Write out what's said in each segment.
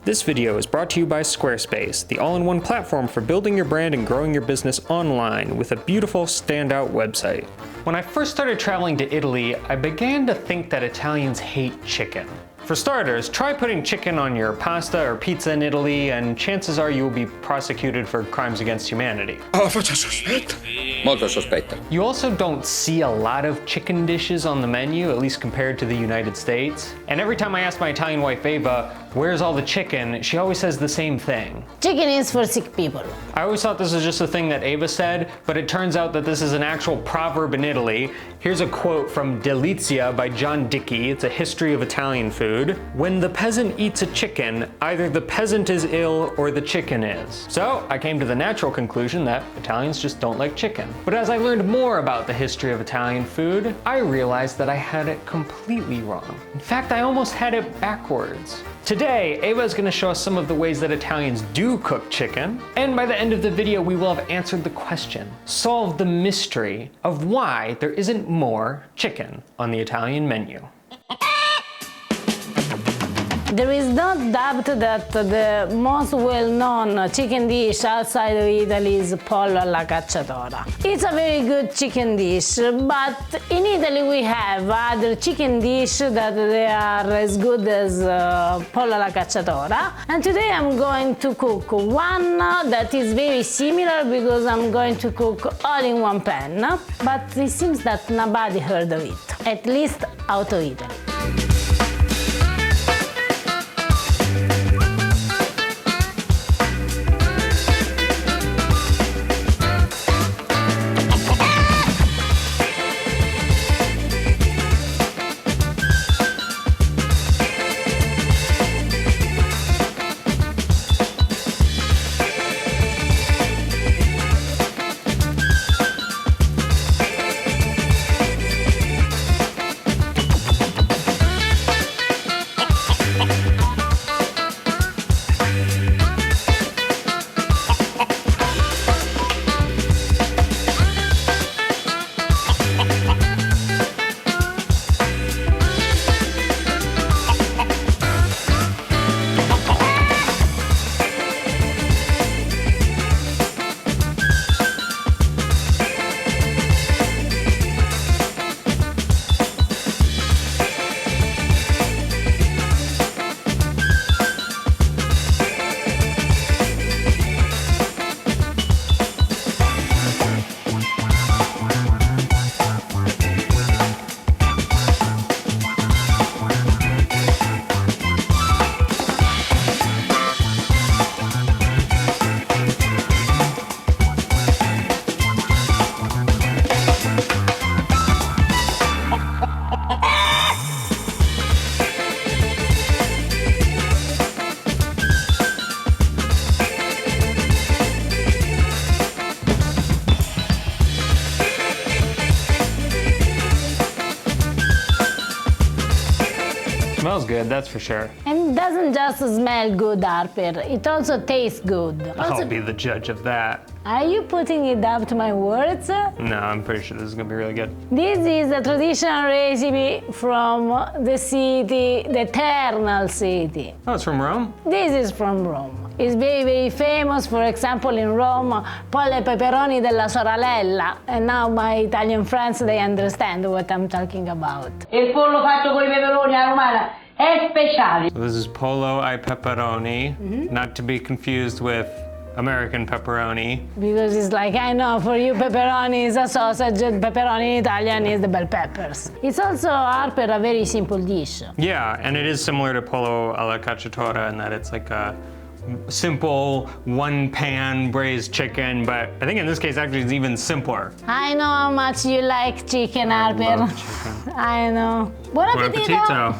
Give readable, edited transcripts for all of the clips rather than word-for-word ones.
This video is brought to you by Squarespace, the all-in-one platform for building your brand and growing your business online with a beautiful, standout website. When I first started traveling to Italy, I began to think that Italians hate chicken. For starters, try putting chicken on your pasta or pizza in Italy, and chances are you will be prosecuted for crimes against humanity. Oh, faccia sospetta. Molto sospetta. You also don't see a lot of chicken dishes on the menu, at least compared to the United States. And every time I ask my Italian wife Ava, where's all the chicken, she always says the same thing. Chicken is for sick people. I always thought this was just a thing that Ava said, but it turns out that this is an actual proverb in Italy. Here's a quote from Delizia by John Dickey. It's a history of Italian food. When the peasant eats a chicken, either the peasant is ill or the chicken is. So I came to the natural conclusion that Italians just don't like chicken. But as I learned more about the history of Italian food, I realized that I had it completely wrong. In fact, I almost had it backwards. Today, Ava is going to show us some of the ways that Italians do cook chicken, and by the end of the video we will have answered the question, solved the mystery of why there isn't more chicken on the Italian menu. There is no doubt that the most well-known chicken dish outside of Italy is pollo alla cacciatora. It's a very good chicken dish, but in Italy we have other chicken dishes that they are as good as pollo alla cacciatora. And today I'm going to cook one that is very similar because I'm going to cook all in one pan. But it seems that nobody heard of it, at least out of Italy. Smells good, that's for sure. And it doesn't just smell good, Harper, it also tastes good. I'll be the judge of that. Are you putting it up to my words? No, I'm pretty sure this is gonna be really good. This is a traditional recipe from the city, the Eternal City. Oh, it's from Rome? This is from Rome. It's very, very famous. For example, in Rome, pollo e peperoni della sorella. And now my Italian friends, they understand what I'm talking about. Il pollo fatto con I peperoni alla romana è speciale. So this is pollo ai peperoni, not to be confused with American pepperoni. Because it's like, I know, for you pepperoni is a sausage, and pepperoni in Italian is the bell peppers. It's also, Harper, a very simple dish. Yeah, and it is similar to pollo alla cacciatora in that it's like a simple one-pan braised chicken, but I think in this case actually it's even simpler. I know how much you like chicken, Harper. I love chicken. I know. Buon appetito!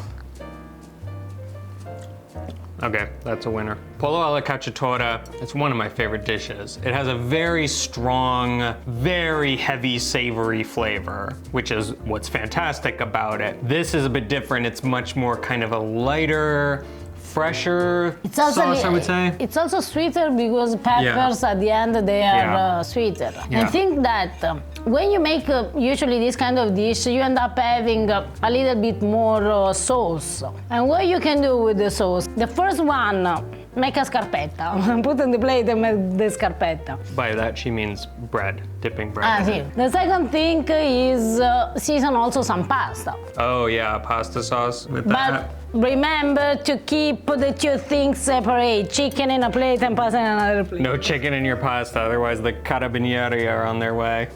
Okay, that's a winner. Pollo alla cacciatora, it's one of my favorite dishes. It has a very strong, very heavy savory flavor, which is what's fantastic about it. This is a bit different. It's much more kind of a lighter, fresher sauce, I would say. It's also sweeter because peppers at the end, they are sweeter. Yeah. I think that when you make usually this kind of dish, you end up having a little bit more sauce. And what you can do with the sauce, the first one Make a scarpetta. Put on the plate and make the scarpetta. By that she means bread, dipping bread. Ah, sì. The second thing is season also some pasta. Oh yeah, pasta sauce with But that. remember to keep the two things separate. Chicken in a plate and pasta in another plate. No chicken in your pasta, otherwise the carabinieri are on their way.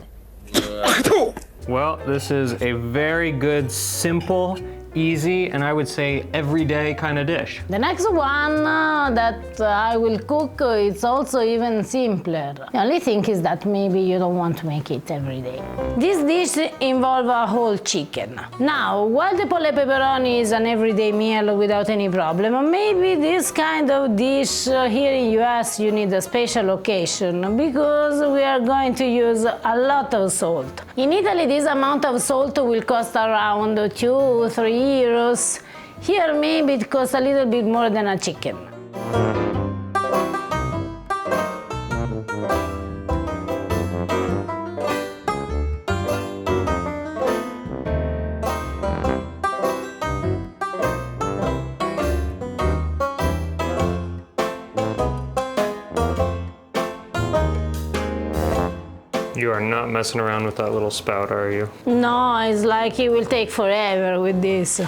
Well, this is a very good, simple, easy, and I would say everyday kind of dish. The next one that I will cook, it's also even simpler. The only thing is that maybe you don't want to make it every day. This dish involves a whole chicken. Now, while the pollo e pepperoni is an everyday meal without any problem, maybe this kind of dish here in US you need a special occasion because we are going to use a lot of salt. In Italy, this amount of salt will cost around 2-3 euros. Here maybe it costs a little bit more than a chicken. You are not messing around with that little spout, are you? No, it's like it will take forever with this.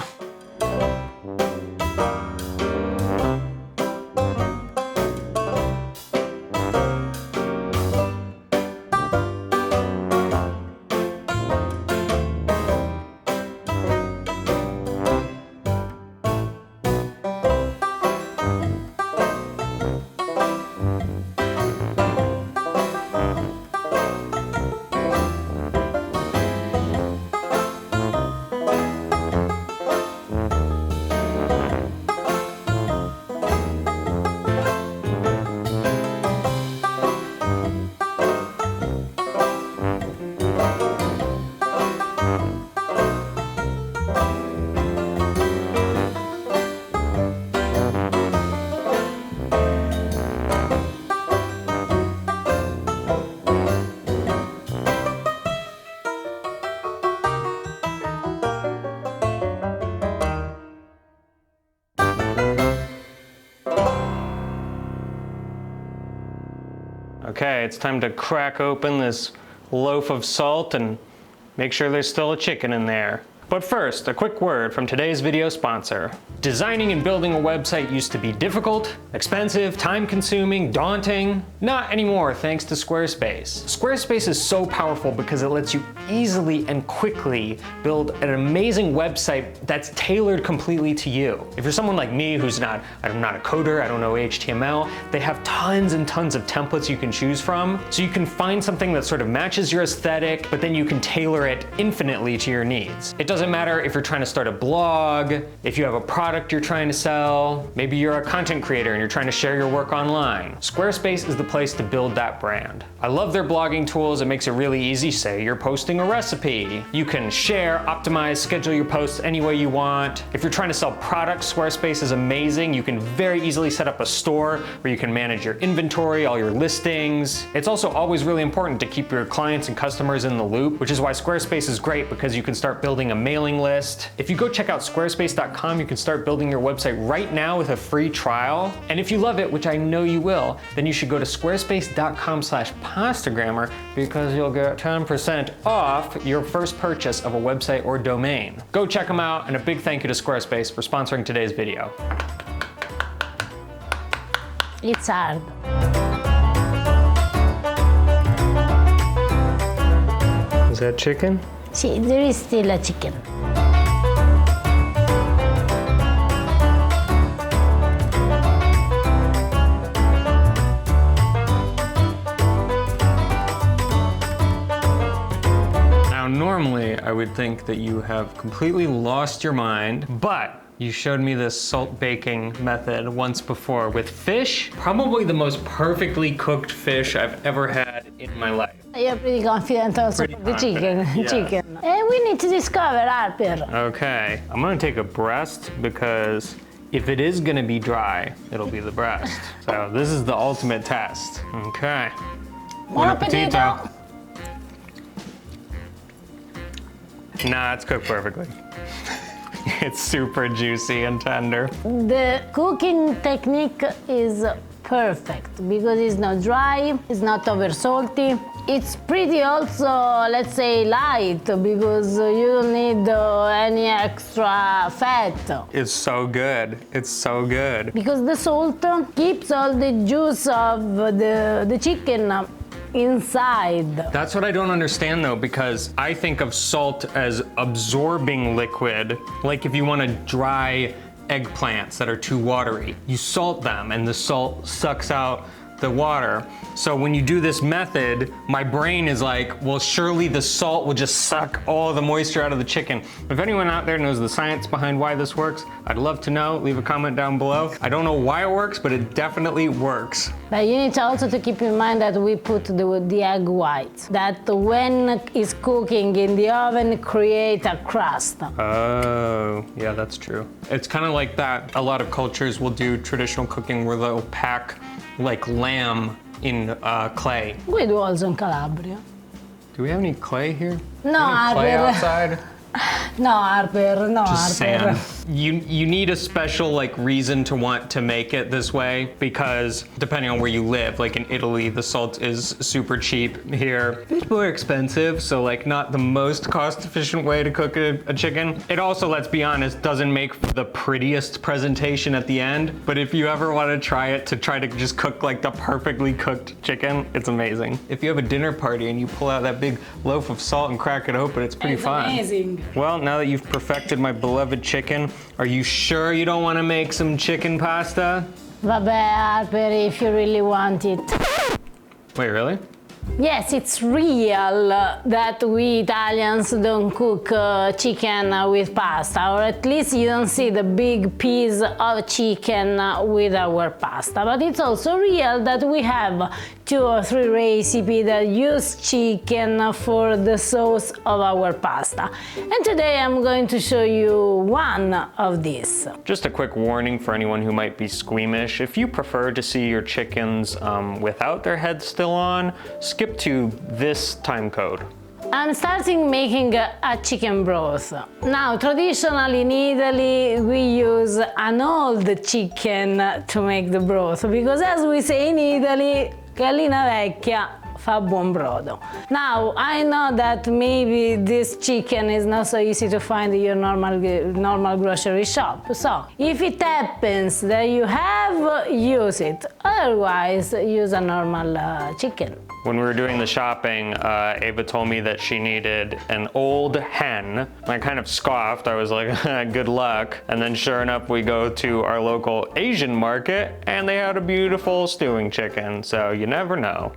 Okay, it's time to crack open this loaf of salt and make sure there's still a chicken in there. But first, a quick word from today's video sponsor. Designing and building a website used to be difficult, expensive, time-consuming, daunting. Not anymore, thanks to Squarespace. Squarespace is so powerful because it lets you easily and quickly build an amazing website that's tailored completely to you. If you're someone like me who's I'm not a coder, I don't know HTML, they have tons and tons of templates you can choose from. So you can find something that sort of matches your aesthetic, but then you can tailor it infinitely to your needs. It doesn't matter if you're trying to start a blog, if you have a product you're trying to sell, maybe you're a content creator and you're trying to share your work online. Squarespace is the place to build that brand. I love their blogging tools. It makes it really easy. Say you're posting a recipe. You can share, optimize, schedule your posts any way you want. If you're trying to sell products, Squarespace is amazing. You can very easily set up a store where you can manage your inventory, all your listings. It's also always really important to keep your clients and customers in the loop, which is why Squarespace is great because you can start building a mailing list. If you go check out squarespace.com, you can start building your website right now with a free trial. And if you love it, which I know you will, then you should go to squarespace.com/pastagrammer because you'll get 10% off your first purchase of a website or domain. Go check them out, and a big thank you to Squarespace for sponsoring today's video. It's hard. Is that chicken? See, there is still a chicken. Now, normally I would think that you have completely lost your mind, but you showed me this salt baking method once before with fish. Probably the most perfectly cooked fish I've ever had in my life. You're pretty confident also Pretty for the chicken. confident, yeah. Chicken. And we need to discover, Harper. Okay, I'm gonna take a breast because if it is gonna be dry, it'll be the breast. So this is the ultimate test. Okay. Buon appetito. Nah, it's cooked perfectly. It's super juicy and tender. The cooking technique is perfect because it's not dry, it's not over salty. It's pretty also, let's say, light because you don't need any extra fat. It's so good. It's so good. Because the salt keeps all the juice of the chicken inside. That's what I don't understand though, because I think of salt as absorbing liquid. Like if you want to dry eggplants that are too watery, you salt them and the salt sucks out the water. So when you do this method, my brain is like, well, surely the salt will just suck all the moisture out of the chicken. If anyone out there knows the science behind why this works, I'd love to know. Leave a comment down below. I don't know why it works, but it definitely works. But you need also to keep in mind that we put the egg white, that when it's cooking in the oven, create a crust. Oh, yeah, that's true. It's kind of like that. A lot of cultures will do traditional cooking where they'll pack like lamb in clay. We do also in Calabria. Do we have any clay here? No, Clay Harper. outside? No, Harper, no, Just Harper. sand. You need a special like reason to want to make it this way, because depending on where you live, like in Italy, the salt is super cheap. Here, a bit more expensive, so like not the most cost efficient way to cook a chicken. It also, let's be honest, doesn't make for the prettiest presentation at the end, but if you ever want to try it to try to just cook like the perfectly cooked chicken, it's amazing. If you have a dinner party and you pull out that big loaf of salt and crack it open, it's pretty fun. Amazing. Well, now that you've perfected my beloved chicken, are you sure you don't want to make some chicken pasta? Vabbè, Harper, if you really want it. Wait, really? Yes, it's real that we Italians don't cook chicken with pasta, or at least you don't see the big piece of chicken with our pasta. But it's also real that we have 2 or 3 recipes that use chicken for the sauce of our pasta. And today I'm going to show you one of these. Just a quick warning for anyone who might be squeamish. If you prefer to see your chickens without their heads still on, skip to this time code. I'm starting making a chicken broth. Now, traditionally in Italy, we use an old chicken to make the broth, because as we say in Italy, gallina vecchia fa buon brodo. Now, I know that maybe this chicken is not so easy to find in your normal grocery shop. So, if it happens that you have, use it. Otherwise, use a normal chicken. When we were doing the shopping, Ava told me that she needed an old hen. I kind of scoffed. I was like, good luck. And then sure enough, we go to our local Asian market and they had a beautiful stewing chicken. So you never know.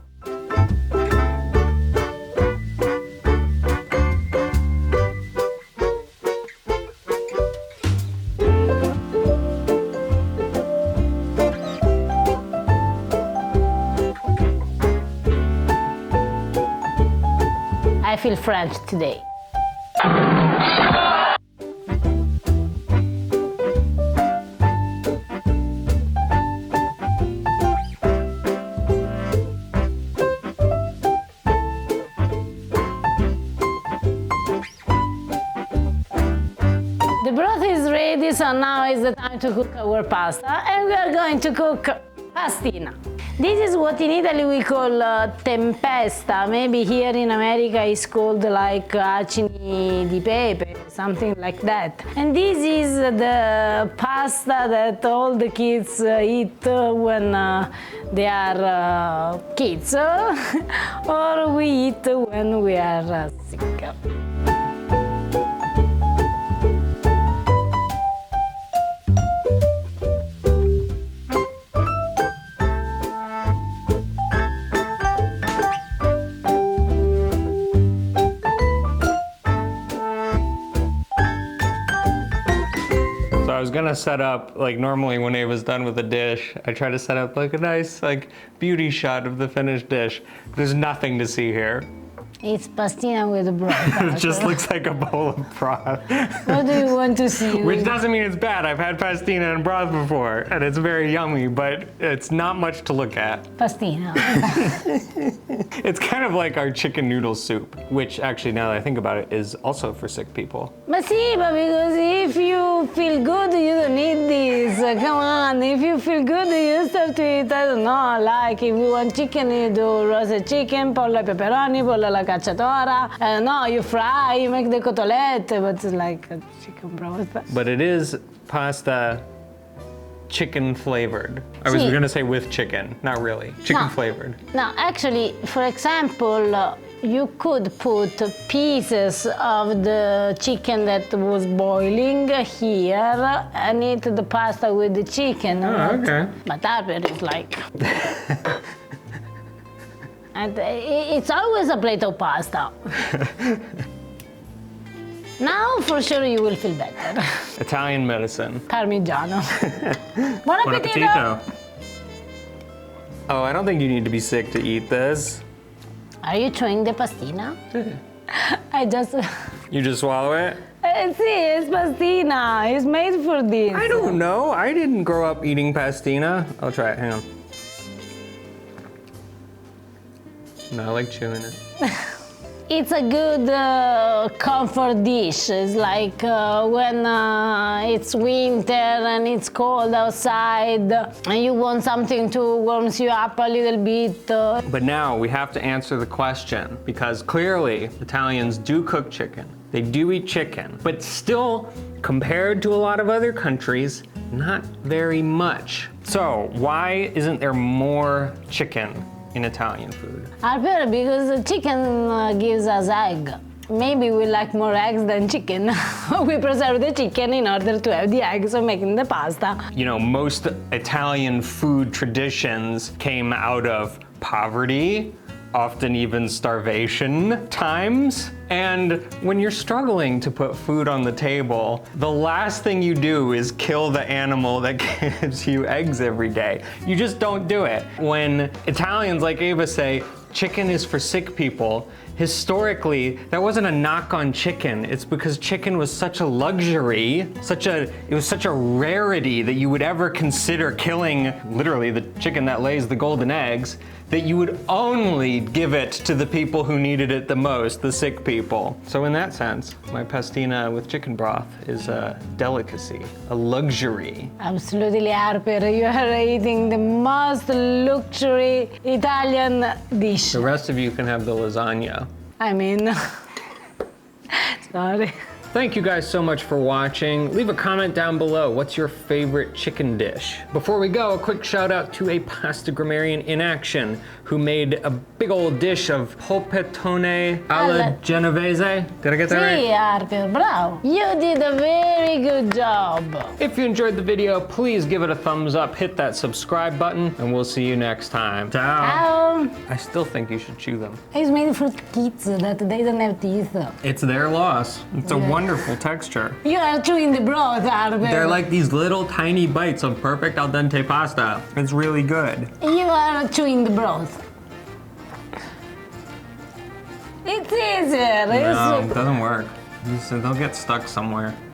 I feel French today. The broth is ready, so now is the time to cook our pasta, and we are going to cook pastina. This is what in Italy we call tempesta. Maybe here in America it's called like acini di pepe, something like that. And this is the pasta that all the kids eat when they are kids, or we eat when we are sick. I was gonna set up, like normally when Ava's done with a dish, I try to set up like a nice like beauty shot of the finished dish. There's nothing to see here. It's pastina with broth. It just looks like a bowl of broth. What do you want to see? Which doesn't mean it's bad. I've had pastina and broth before, and it's very yummy, but it's not much to look at. Pastina. It's kind of like our chicken noodle soup, which actually, now that I think about it, is also for sick people. But see, but because if you feel good, you don't need this. Come on, if you feel good, you start to eat, I don't know, like if you want chicken, you do roasted chicken, pollo ai peperoni, pollo alla cacciatora. No, you fry, you make the cotolette, but it's like a chicken broth. But it is pasta chicken flavored. I was Sì. gonna say with chicken, not really. Chicken No. flavored. No, actually, for example, you could put pieces of the chicken that was boiling here and eat the pasta with the chicken. Oh, okay. But Harper is like... and it's always a plate of pasta. Now, for sure, you will feel better. Italian medicine. Parmigiano. Buon Buon appetito! appetito. Oh, I don't think you need to be sick to eat this. Are you chewing the pastina? I just... You just swallow it? See, it's pastina. It's made for this. I don't know. I didn't grow up eating pastina. I'll try it. Hang on. No, I like chewing it. It's a good comfort dish. It's like when it's winter and it's cold outside and you want something to warm you up a little bit. But now we have to answer the question, because clearly Italians do cook chicken. They do eat chicken, but still, compared to a lot of other countries, not very much. So why isn't there more chicken in Italian food? Harper, because the chicken gives us egg. Maybe we like more eggs than chicken. We preserve the chicken in order to have the eggs for making the pasta. You know, most Italian food traditions came out of poverty, often even starvation times. And when you're struggling to put food on the table, the last thing you do is kill the animal that gives you eggs every day. You just don't do it. When Italians like Ava say, chicken is for sick people, historically, that wasn't a knock on chicken. It's because chicken was such a luxury, it was such a rarity that you would ever consider killing, literally, the chicken that lays the golden eggs, that you would only give it to the people who needed it the most, the sick people. So in that sense, my pastina with chicken broth is a delicacy, a luxury. Absolutely, Harper. You are eating the most luxury Italian dish. The rest of you can have the lasagna. I mean, sorry. Thank you guys so much for watching. Leave a comment down below. What's your favorite chicken dish? Before we go, a quick shout out to a pasta grammarian in action who made a big old dish of polpettone alla genovese. Did I get that right? Sì, Harper, bravo. You did a very good job. If you enjoyed the video, please give it a thumbs up, hit that subscribe button, and we'll see you next time. Ciao. I still think you should chew them. It's made for kids that they don't have teeth. It's their loss. It's a wonderful texture. You are chewing the broth, Harper. They're like these little tiny bites of perfect al dente pasta. It's really good. You are chewing the broth. It's easier. No, it doesn't work. They'll get stuck somewhere.